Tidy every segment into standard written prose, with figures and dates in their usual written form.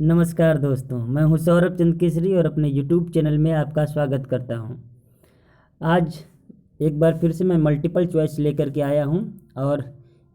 नमस्कार दोस्तों, मैं हूं सौरभ चंद केसरी और अपने यूट्यूब चैनल में आपका स्वागत करता हूं। आज एक बार फिर से मैं मल्टीपल चॉइस लेकर के आया हूं और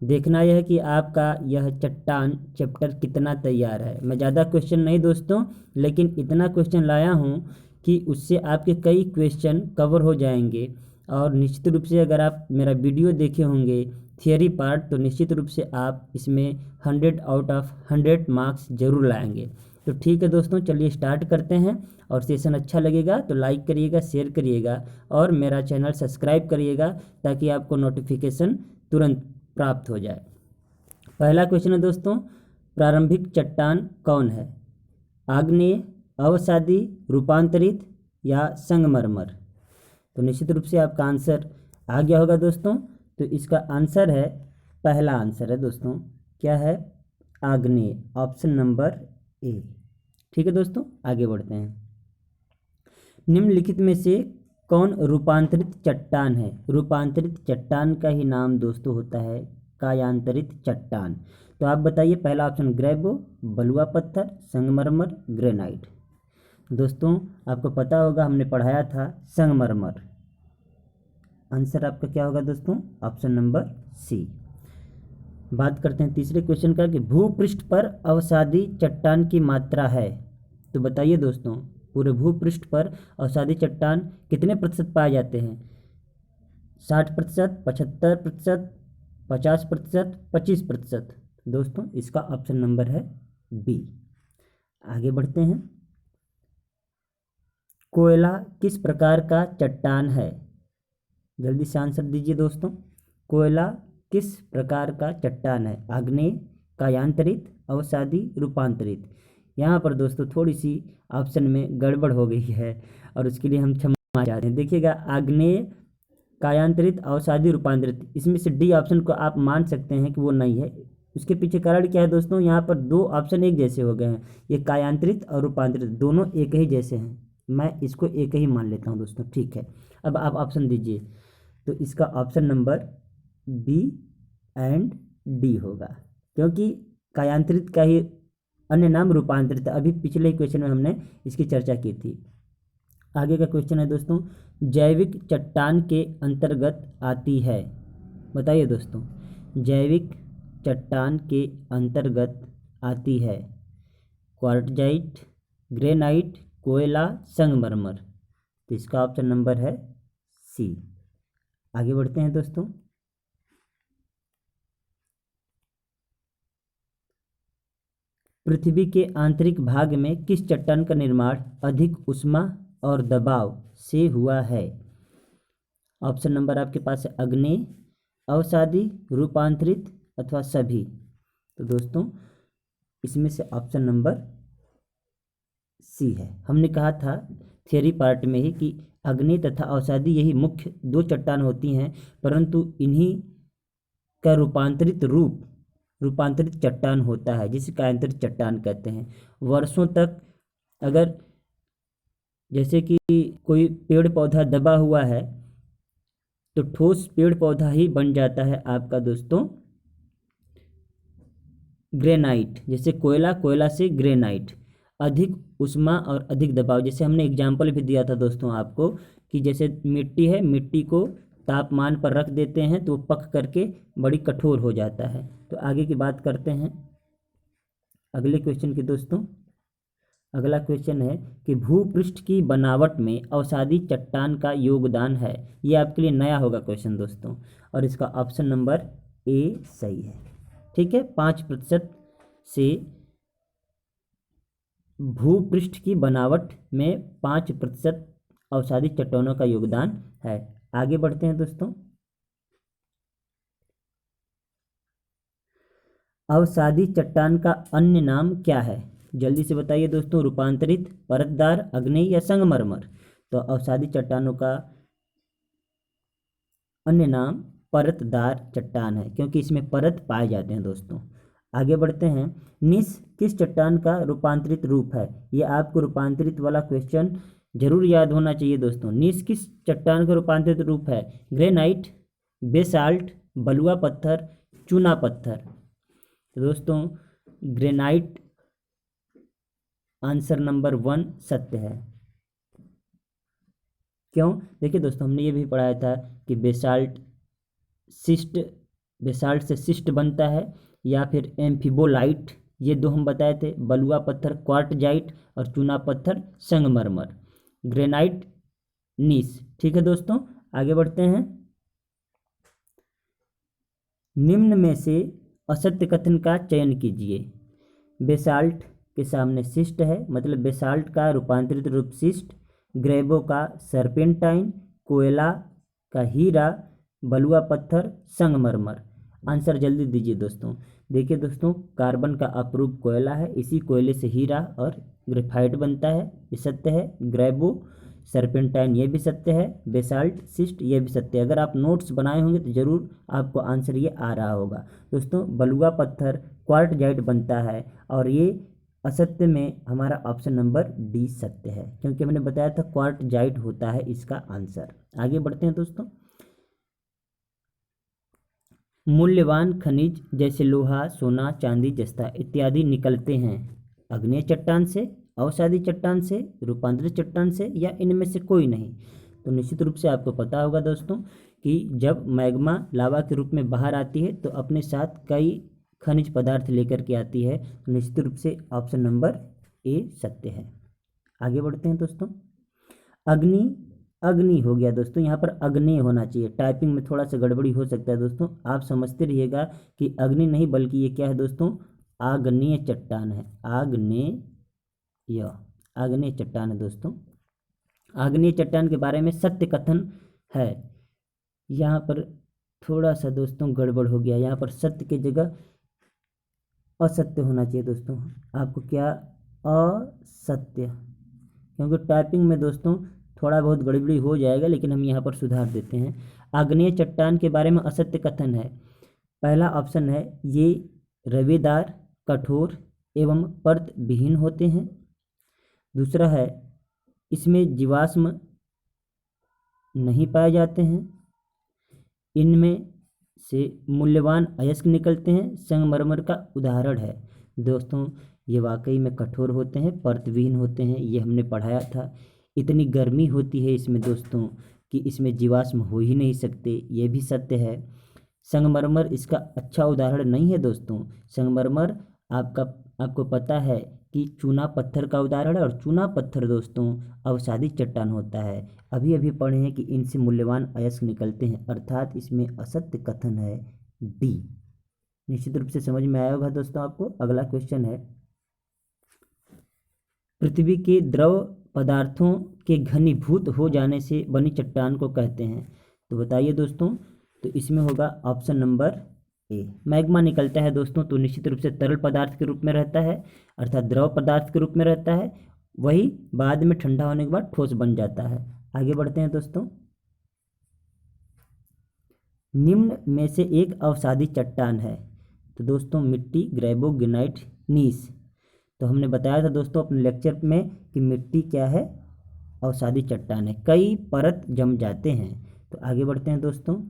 देखना यह है कि आपका यह चट्टान चैप्टर कितना तैयार है। मैं ज़्यादा क्वेश्चन नहीं दोस्तों, लेकिन इतना क्वेश्चन लाया हूं कि उससे आपके कई क्वेश्चन कवर हो जाएंगे। और निश्चित रूप से अगर आप मेरा वीडियो देखे होंगे थियरी पार्ट, तो निश्चित रूप से आप इसमें 100 आउट ऑफ 100 मार्क्स ज़रूर लाएंगे। तो ठीक है दोस्तों, चलिए स्टार्ट करते हैं। और सेशन अच्छा लगेगा तो लाइक करिएगा, शेयर करिएगा और मेरा चैनल सब्सक्राइब करिएगा ताकि आपको नोटिफिकेशन तुरंत प्राप्त हो जाए। पहला क्वेश्चन है दोस्तों, प्रारंभिक चट्टान कौन है? आग्नेय, अवसादी, रूपांतरित या संगमरमर? तो निश्चित रूप से आपका आंसर आ गया होगा दोस्तों। तो इसका आंसर है, पहला आंसर है दोस्तों, क्या है? आग्नेय, ऑप्शन नंबर ए। ठीक है दोस्तों, आगे बढ़ते हैं। निम्नलिखित में से कौन रूपांतरित चट्टान है? रूपांतरित चट्टान का ही नाम दोस्तों होता है कायांतरित चट्टान। तो आप बताइए, पहला ऑप्शन ग्रेवो, बलुआ पत्थर, संगमरमर, ग्रेनाइट। दोस्तों आपको पता होगा, हमने पढ़ाया था संगमरमर। आंसर आपका क्या होगा दोस्तों? Option number C. बात करते हैं तीसरे क्वेश्चन का कि भूपृष्ठ पर अवसादी चट्टान की मात्रा है। तो बताइए दोस्तों, पूरे भूपृष्ठ पर अवसादी चट्टान कितने प्रतिशत पाए जाते हैं? 60%, 75%, 50%, 25%। दोस्तों इसका ऑप्शन नंबर है बी। आगे बढ़ते हैं। कोयला किस प्रकार का चट्टान है? जल्दी से आंसर दीजिए दोस्तों। कोयला किस प्रकार का चट्टान है? आग्नेय, कायांतरित, अवसादी, रूपांतरित? यहाँ पर दोस्तों थोड़ी सी ऑप्शन में गड़बड़ हो गई है और उसके लिए हम क्षमा चाहते हैं। देखिएगा, आग्नेय, कायांतरित, अवसादी, रूपांतरित, इसमें से डी ऑप्शन को आप मान सकते हैं कि वो नहीं है। उसके पीछे कारण क्या है दोस्तों? यहाँ पर दो ऑप्शन एक जैसे हो गए हैं। ये कायांतरित और रूपांतरित दोनों एक ही जैसे हैं। मैं इसको एक ही मान लेता हूँ दोस्तों। ठीक है, अब आप ऑप्शन दीजिए। तो इसका option number B and D होगा, क्योंकि कायांतरित का ही अन्य नाम रूपांतरित। अभी पिछले क्वेश्चन में हमने इसकी चर्चा की थी। आगे का क्वेश्चन है दोस्तों, जैविक चट्टान के अंतर्गत आती है। बताइए दोस्तों, जैविक चट्टान के अंतर्गत आती है क्वार्टजाइट, ग्रेनाइट, कोयला, संगमरमर? तो इसका ऑप्शन नंबर है सी। आगे बढ़ते हैं दोस्तों। पृथ्वी के आंतरिक भाग में किस चट्टान का निर्माण अधिक ऊष्मा और दबाव से हुआ है? ऑप्शन नंबर आपके पास है आग्नेय, अवसादी, रूपांतरित अथवा सभी। तो दोस्तों इसमें से ऑप्शन नंबर सी है। हमने कहा था थियरी पार्ट में ही कि आग्नेय तथा अवसादी यही मुख्य दो चट्टान होती हैं, परंतु इन्हीं का रूपांतरित चट्टान होता है, जिसे कायांतरित चट्टान कहते हैं। वर्षों तक अगर जैसे कि कोई पेड़ पौधा दबा हुआ है तो ठोस पेड़ पौधा ही बन जाता है आपका दोस्तों ग्रेनाइट। जैसे कोयला से ग्रेनाइट। अधिक ऊष्मा और अधिक दबाव, जैसे हमने एग्जाम्पल भी दिया था दोस्तों आपको कि जैसे मिट्टी है, मिट्टी को तापमान पर रख देते हैं तो पक करके बड़ी कठोर हो जाता है। तो आगे की बात करते हैं अगले क्वेश्चन की दोस्तों। अगला क्वेश्चन है कि भूपृष्ठ की बनावट में अवसादी चट्टान का योगदान है। ये आपके लिए नया होगा क्वेश्चन दोस्तों, और इसका ऑप्शन नंबर ए सही है। ठीक है, 5% से भूपृष्ठ की बनावट में 5% अवसादी चट्टानों का योगदान है। आगे बढ़ते हैं दोस्तों। अवसादी चट्टान का अन्य नाम क्या है? जल्दी से बताइए दोस्तों। रूपांतरित, परतदार, आग्नेय या संगमरमर? तो अवसादी चट्टानों का अन्य नाम परतदार चट्टान है, क्योंकि इसमें परत पाए जाते हैं दोस्तों। आगे बढ़ते हैं। निस किस चट्टान का रूपांतरित रूप है? ये आपको रूपांतरित वाला क्वेश्चन जरूर याद होना चाहिए दोस्तों। निस किस चट्टान का रूपांतरित रूप है? ग्रेनाइट, बेसाल्ट, बलुआ पत्थर, चूना पत्थर? तो दोस्तों ग्रेनाइट आंसर नंबर 1 सत्य है। क्यों? देखिए दोस्तों, हमने ये भी पढ़ाया था कि बेसाल्ट से सिस्ट बनता है, या फिर एम्फिबोलाइट, ये दो हम बताए थे। बलुआ पत्थर क्वार्टजाइट और चूना पत्थर संगमरमर, ग्रेनाइट नीस। ठीक है दोस्तों, आगे बढ़ते हैं। निम्न में से असत्य कथन का चयन कीजिए। बेसाल्ट के सामने सिस्ट है, मतलब बेसाल्ट का रूपांतरित रूप सिस्ट, ग्रेबो का सर्पेंटाइन, कोयला का हीरा, बलुआ पत्थर संगमरमर। आंसर जल्दी दीजिए दोस्तों। देखिए दोस्तों, कार्बन का अप्रूप कोयला है, इसी कोयले से हीरा और ग्रेफाइट बनता है, ये सत्य है। ग्रेबो सर्पेंटाइन ये भी सत्य है। बेसाल्ट सिस्ट ये भी सत्य है। अगर आप नोट्स बनाए होंगे तो ज़रूर आपको आंसर ये आ रहा होगा। दोस्तों, बलुआ पत्थर क्वार्टजाइट बनता है, और ये असत्य में हमारा ऑप्शन नंबर डी सत्य है, क्योंकि हमने बताया था क्वार्टजाइट होता है इसका आंसर। आगे बढ़ते हैं दोस्तों। मूल्यवान खनिज जैसे लोहा, सोना, चांदी, जस्ता इत्यादि निकलते हैं अग्नेय चट्टान से, अवसादी चट्टान से, रूपांतरित चट्टान से, या इनमें से कोई नहीं। तो निश्चित रूप से आपको पता होगा दोस्तों कि जब मैग्मा लावा के रूप में बाहर आती है तो अपने साथ कई खनिज पदार्थ लेकर के आती है। तो निश्चित रूप से ऑप्शन नंबर ए सत्य है। आगे बढ़ते हैं दोस्तों। अग्नि हो गया दोस्तों, यहाँ पर अग्नेय होना चाहिए, टाइपिंग में थोड़ा सा गड़बड़ी हो सकता है दोस्तों, आप समझते रहिएगा कि अग्नि नहीं बल्कि ये क्या है दोस्तों, आग्नेय चट्टान है। आग्नेय चट्टान है दोस्तों। आग्नेय चट्टान के बारे में सत्य कथन है। यहाँ पर थोड़ा सा दोस्तों गड़बड़ हो गया, यहाँ पर सत्य की जगह असत्य होना चाहिए दोस्तों। आपको क्या, असत्य, क्योंकि टाइपिंग में दोस्तों थोड़ा बहुत गड़बड़ी हो जाएगा, लेकिन हम यहाँ पर सुधार देते हैं। आग्नेय चट्टान के बारे में असत्य कथन है। पहला ऑप्शन है, ये रवेदार, कठोर एवं परत विहीन होते हैं। दूसरा है, इसमें जीवाश्म नहीं पाए जाते हैं। इनमें से मूल्यवान अयस्क निकलते हैं। संगमरमर का उदाहरण है। दोस्तों, ये वाकई में कठोर होते हैं, परतविहीन होते हैं, ये हमने पढ़ाया था। इतनी गर्मी होती है इसमें दोस्तों कि इसमें जीवाश्म हो ही नहीं सकते, ये भी सत्य है। संगमरमर इसका अच्छा उदाहरण नहीं है दोस्तों। संगमरमर आपको पता है कि चूना पत्थर का उदाहरण है, और चूना पत्थर दोस्तों अवसादी चट्टान होता है। अभी अभी पढ़े हैं कि इनसे मूल्यवान अयस्क निकलते हैं, अर्थात इसमें असत्य कथन है डी। निश्चित रूप से समझ में आया होगा दोस्तों आपको। अगला क्वेश्चन है, पृथ्वी के द्रव पदार्थों के घनीभूत हो जाने से बनी चट्टान को कहते हैं। तो बताइए दोस्तों, तो इसमें होगा ऑप्शन नंबर ए, मैग्मा निकलता है दोस्तों, तो निश्चित रूप से तरल पदार्थ के रूप में रहता है, अर्थात द्रव पदार्थ के रूप में रहता है, वही बाद में ठंडा होने के बाद ठोस बन जाता है। आगे बढ़ते हैं दोस्तों। निम्न में से एक अवसादी चट्टान है। तो दोस्तों, मिट्टी, ग्रेबो, ग्रेनाइट, नीस। तो हमने बताया था दोस्तों अपने लेक्चर में कि मिट्टी क्या है, अवसादी चट्टान है, कई परत जम जाते हैं। तो आगे बढ़ते हैं दोस्तों।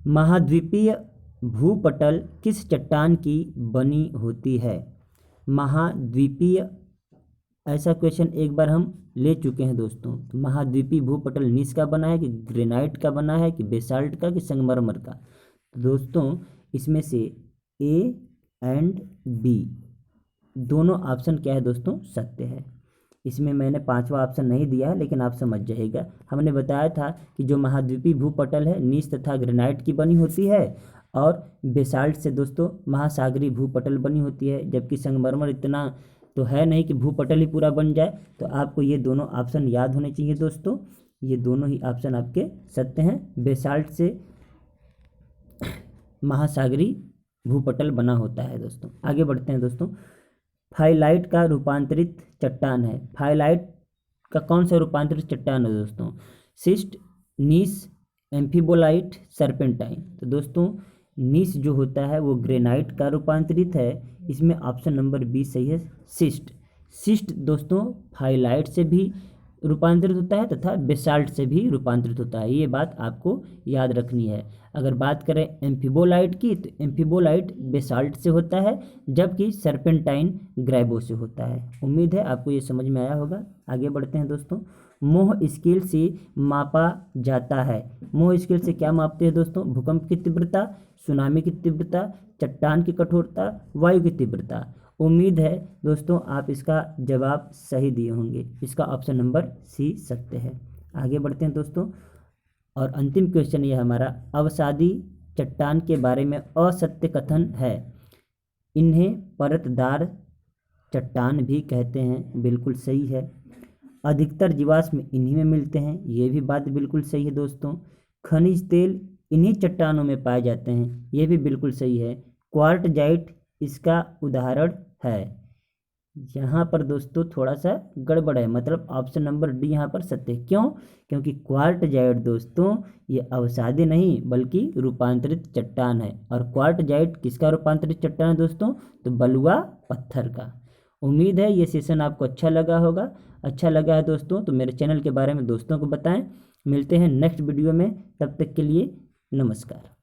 महाद्वीपीय भूपटल किस चट्टान की बनी होती है? महाद्वीपीय, ऐसा क्वेश्चन एक बार हम ले चुके हैं दोस्तों। तो महाद्वीपीय भूपटल नीस का बना है, कि ग्रेनाइट का बना है, कि बेसाल्ट का, कि संगमरमर का? तो दोस्तों, इसमें से ए एंड बी दोनों ऑप्शन क्या है दोस्तों, सत्य है। इसमें मैंने पांचवा ऑप्शन नहीं दिया है, लेकिन आप समझ जाइएगा। हमने बताया था कि जो महाद्वीपीय भूपटल है नीस तथा ग्रेनाइट की बनी होती है, और बेसाल्ट से दोस्तों महासागरीय भूपटल बनी होती है, जबकि संगमरमर इतना तो है नहीं कि भूपटल ही पूरा बन जाए। तो आपको ये दोनों ऑप्शन याद होने चाहिए दोस्तों। ये दोनों ही ऑप्शन आपके सत्य हैं। बेसाल्ट से महासागरीय भूपटल बना होता है दोस्तों। आगे बढ़ते हैं दोस्तों। फाइलाइट का रूपांतरित चट्टान है। फाइलाइट का कौन सा रूपांतरित चट्टान है दोस्तों? सिस्ट, नीस, एम्फिबोलाइट, सर्पेंटाइन। तो दोस्तों, नीस जो होता है वो ग्रेनाइट का रूपांतरित है। इसमें ऑप्शन नंबर बी सही है, सिस्ट। सिस्ट दोस्तों फाइलाइट से भी रूपांतरित होता है तथा बेसाल्ट से भी रूपांतरित होता है। ये बात आपको याद रखनी है। अगर बात करें एम्फीबोलाइट की, तो एम्फीबोलाइट बेसाल्ट से होता है, जबकि सर्पेंटाइन ग्राइबो से होता है। उम्मीद है आपको ये समझ में आया होगा। आगे बढ़ते हैं दोस्तों। मोह स्केल से मापा जाता है। मोह स्केल से क्या मापते हैं दोस्तों? भूकंप की तीव्रता, सुनामी की तीव्रता, चट्टान की कठोरता, वायु की तीव्रता। उम्मीद है दोस्तों आप इसका जवाब सही दिए होंगे। इसका ऑप्शन नंबर सी सत्य है। आगे बढ़ते हैं दोस्तों। और अंतिम क्वेश्चन ये हमारा, अवसादी चट्टान के बारे में असत्य कथन है। इन्हें परतदार चट्टान भी कहते हैं, बिल्कुल सही है। अधिकतर जीवाश्म इन्हीं में मिलते हैं, ये भी बात बिल्कुल सही है दोस्तों। खनिज तेल इन्हीं चट्टानों में पाए जाते हैं, ये भी बिल्कुल सही है। क्वार्टजाइट इसका उदाहरण है। यहाँ पर दोस्तों थोड़ा सा गड़बड़ है, मतलब ऑप्शन नंबर डी यहाँ पर सत्य है। क्यों? क्योंकि क्वार्टजाइट दोस्तों ये अवसादी नहीं बल्कि रूपांतरित चट्टान है। और क्वार्टजाइट किसका रूपांतरित चट्टान है दोस्तों? तो बलुआ पत्थर का। उम्मीद है ये सेशन आपको अच्छा लगा होगा। अच्छा लगा है दोस्तों तो मेरे चैनल के बारे में दोस्तों को बताएं। मिलते हैं नेक्स्ट वीडियो में, तब तक के लिए नमस्कार।